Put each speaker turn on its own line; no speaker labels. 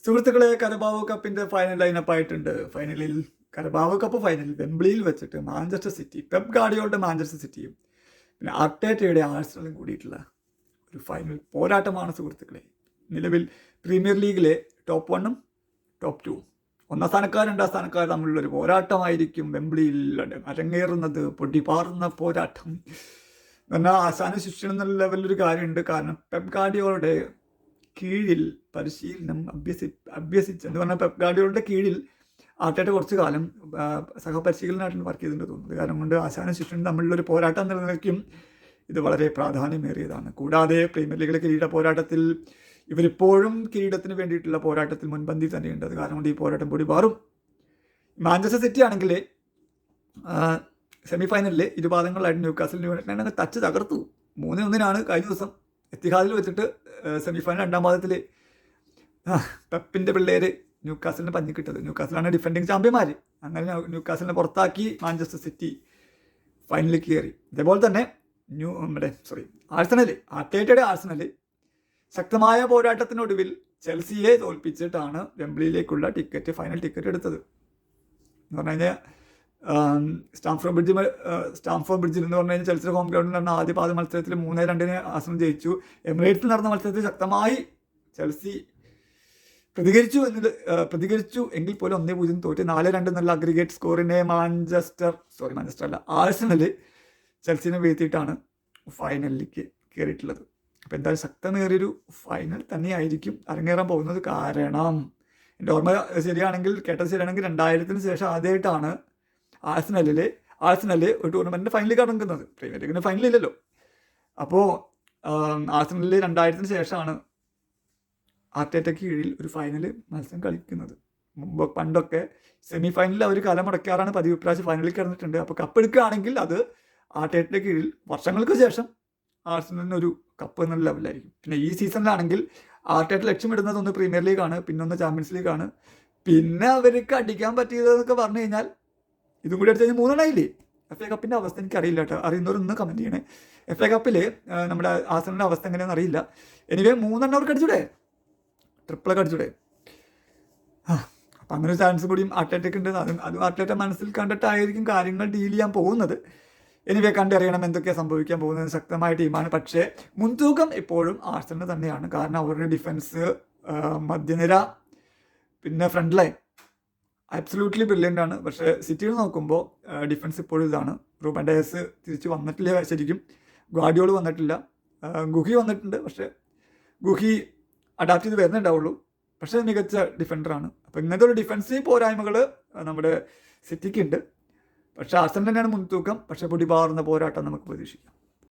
സുഹൃത്തുക്കളെ, കരബാവോ കപ്പിന്റെ final lineup ആയിട്ടുണ്ട്. കരബാവോ കപ്പ് ഫൈനലിൽ വെംബ്ലിയിൽ വെച്ചിട്ട് മാഞ്ചസ്റ്റർ സിറ്റി, പെപ് ഗാർഡിയോളുടെ മാഞ്ചസ്റ്റർ സിറ്റിയും പിന്നെ അർട്ടേറ്റയുടെ ആഴ്സണലും കൂടിയിട്ടുള്ള ഒരു ഫൈനൽ പോരാട്ടമാണ് സുഹൃത്തുക്കളെ. നിലവിൽ പ്രീമിയർ ലീഗിലെ ടോപ്പ് 1ഉം ടോപ്പ് 2ഉം, ഒന്നാം സ്ഥാനക്കാർ രണ്ടാം സ്ഥാനക്കാർ തമ്മിലുള്ള ഒരു പോരാട്ടമായിരിക്കും വെംബ്ലിയിൽ അരങ്ങേറുന്നത്. പൊടിപാറുന്ന പോരാട്ടം എന്നാൽ ആശാന ശിക്ഷണം എന്നുള്ള ലെവലിലൊരു കാര്യമുണ്ട്. കാരണം പെപ് ഗാർഡിയോളുടെ കീഴിൽ പരിശീലനം അഭ്യസിച്ചെന്ന് പറഞ്ഞാൽ പെപ് ഗാർഡിയോളുടെ കീഴിൽ ആർട്ടേറ്റ കുറച്ച് കാലം സഹപരിശീലനമായിട്ട് വർക്ക് ചെയ്തിട്ടുണ്ട് തോന്നുന്നത്. കാരണം കൊണ്ട് ആശാന ശിക്ഷണം തമ്മിലുള്ളൊരു പോരാട്ടം എന്ന നിലയ്ക്കും ഇത് വളരെ പ്രാധാന്യമേറിയതാണ്. കൂടാതെ പ്രീമിയർ ലീഗിലെ കിരീട പോരാട്ടത്തിൽ ഇവരിപ്പോഴും കിരീടത്തിന് വേണ്ടിയിട്ടുള്ള പോരാട്ടത്തിൽ മുൻപന്തി തന്നെയുണ്ട്. അത് കാരണം കൊണ്ട് ഈ പോരാട്ടം പൊടി മാറും. മാഞ്ചസ്റ്റർ സിറ്റി ആണെങ്കിൽ സെമി ഫൈനലിൽ ഇരുപാദങ്ങളിലായിട്ട് ന്യൂകാസിൽ യുണൈറ്റഡിനെ ടച്ച് തകർത്തു. 3-1 കഴിഞ്ഞ ദിവസം എത്തിഹാദിൽ വെച്ചിട്ട് സെമി ഫൈനൽ രണ്ടാം പാദത്തിൽ പെപ്പിൻ്റെ പിള്ളേര് ന്യൂകാസിലിന് പഞ്ഞിക്കിട്ടത്. ന്യൂകാസിലാണ് ഡിഫെൻഡിങ് ചാമ്പ്യന്മാർ. അങ്ങനെ ന്യൂകാസിലിനെ പുറത്താക്കി മാഞ്ചസ്റ്റർ സിറ്റി ഫൈനലിൽ കയറി. ഇതേപോലെ തന്നെ ആർട്ടേറ്റയുടെ ആഴ്സണൽ ശക്തമായ പോരാട്ടത്തിനൊടുവിൽ ചെൽസിയെ തോൽപ്പിച്ചിട്ടാണ് വെംബ്ലിയിലേക്കുള്ള ഫൈനൽ ടിക്കറ്റ് എടുത്തത്. എന്ന് പറഞ്ഞു കഴിഞ്ഞാൽ സ്റ്റാംഫോർഡ് ബ്രിഡ്ജിൽ എന്ന് പറഞ്ഞു കഴിഞ്ഞാൽ ചെൽസിയുടെ ഹോം ഗ്രൗണ്ടിൽ നടന്ന ആദ്യ പാദ മത്സരത്തിൽ 3-2 ആഴ്സണൽ ജയിച്ചു. എമിറേറ്റ്സിൽ നടന്ന മത്സരത്തിൽ ശക്തമായി ചെൽസി പ്രതികരിച്ചു എങ്കിൽ പോലും 1-0 തോറ്റ് 4-2 എന്നുള്ള അഗ്രിഗേറ്റ് സ്കോറിനെ ആഴ്സണൽ ചെൽസിനെ വീഴ്ത്തിയിട്ടാണ് ഫൈനലിലേക്ക് കയറിയിട്ടുള്ളത്. അപ്പോൾ എന്തായാലും ശക്തമേറിയൊരു ഫൈനൽ തന്നെയായിരിക്കും അരങ്ങേറാൻ പോകുന്നത്. കാരണം എൻ്റെ ഓർമ്മ ശരിയാണെങ്കിൽ, കേട്ടത് ശരിയാണെങ്കിൽ 2000-ന് ശേഷം ആദ്യമായിട്ടാണ് ആഴ്സണൽ ഒരു ടൂർണമെൻറ്റിൻ്റെ ഫൈനലിൽ കടക്കുന്നത്. പ്രീമിയർ ലീഗിൻ്റെ ഫൈനലില്ലല്ലോ. അപ്പോൾ ആഴ്സണലിൽ 2000-ന് ശേഷമാണ് ആർട്ടേറ്റയ്ക്ക് കീഴിൽ ഒരു ഫൈനൽ മത്സരം കളിക്കുന്നത്. പണ്ടൊക്കെ സെമി ഫൈനലിൽ അവർ കലമടക്കാറാണ് പതിവ്. ഇപ്രാവശ്യം ഫൈനലിൽ കിടന്നിട്ടുണ്ട്. അപ്പോൾ കപ്പ് എടുക്കുകയാണെങ്കിൽ അത് ആർട്ടേറ്റയുടെ കീഴിൽ വർഷങ്ങൾക്ക് ശേഷം ആഴ്സണലിനൊരു കപ്പ് എന്നുള്ള ലെവലായിരിക്കും. പിന്നെ ഈ സീസണിലാണെങ്കിൽ ആർട്ടേറ്റ ലക്ഷ്യമിടുന്നത് ഒന്ന് പ്രീമിയർ ലീഗാണ്, പിന്നെ ഒന്ന് ചാമ്പ്യൻസ് ലീഗാണ്. പിന്നെ അവർക്ക് അടിക്കാൻ പറ്റിയതെന്നൊക്കെ പറഞ്ഞു കഴിഞ്ഞാൽ ഇതും കൂടി അടിച്ചു കഴിഞ്ഞാൽ 3 FA കപ്പിൻ്റെ അവസ്ഥ എനിക്കറിയില്ല കേട്ടോ. അറിയുന്നവരൊന്ന് കമൻറ്റ് ചെയ്യണേ. FA കപ്പിൽ നമ്മുടെ ആഴ്സണലിൻ്റെ അവസ്ഥ എങ്ങനെയാണെന്ന് അറിയില്ല. എനിവേ 3 അവർക്ക് അടിച്ചൂടെ, ട്രിപ്പിളൊക്കെ അടിച്ചൂടെ? അപ്പം അങ്ങനെ ഒരു ചാൻസ് കൂടിയും ആർട്ടേറ്റയ്ക്ക് ഉണ്ട്. അതും ആർട്ടേറ്റ മനസ്സിൽ കണ്ടിട്ടായിരിക്കും കാര്യങ്ങൾ ഡീൽ ചെയ്യാൻ പോകുന്നത്. എനിവേ കണ്ടറിയണം എന്തൊക്കെയാണ് സംഭവിക്കാൻ പോകുന്നത്. ശക്തമായ ടീമാണ്. പക്ഷേ മുൻതൂക്കം ഇപ്പോഴും ആഴ്സണലിന് തന്നെയാണ്. കാരണം അവരുടെ ഡിഫൻസ്, മധ്യനിര, പിന്നെ ഫ്രണ്ട് ലൈൻ അബ്സല്യൂട്ട്ലി ബ്രില്യൻ്റ് ആണ്. പക്ഷേ സിറ്റിയിൽ നോക്കുമ്പോൾ ഡിഫൻസ് ഇപ്പോഴും ഇതാണ്. റൂബൻ ഡയസ് തിരിച്ച് വന്നിട്ടില്ല. ശരിക്കും ഗാർഡിയോൾ വന്നിട്ടില്ല. ഗുഹി വന്നിട്ടുണ്ട്. പക്ഷേ ഗുഹി അഡാപ്റ്റ് ചെയ്ത് വരുന്നുണ്ടാവുള്ളൂ. പക്ഷേ മികച്ച ഡിഫൻഡറാണ്. അപ്പോൾ ഇങ്ങനത്തെ ഒരു ഡിഫൻസീവ് പോരായ്മകൾ നമ്മുടെ സിറ്റിക്ക് ഉണ്ട്. പക്ഷേ ആഴ്സണൽ തന്നെയാണ് മുൻതൂക്കം. പക്ഷേ പൊടിപാറുന്ന പോരാട്ടം നമുക്ക് പ്രതീക്ഷിക്കാം.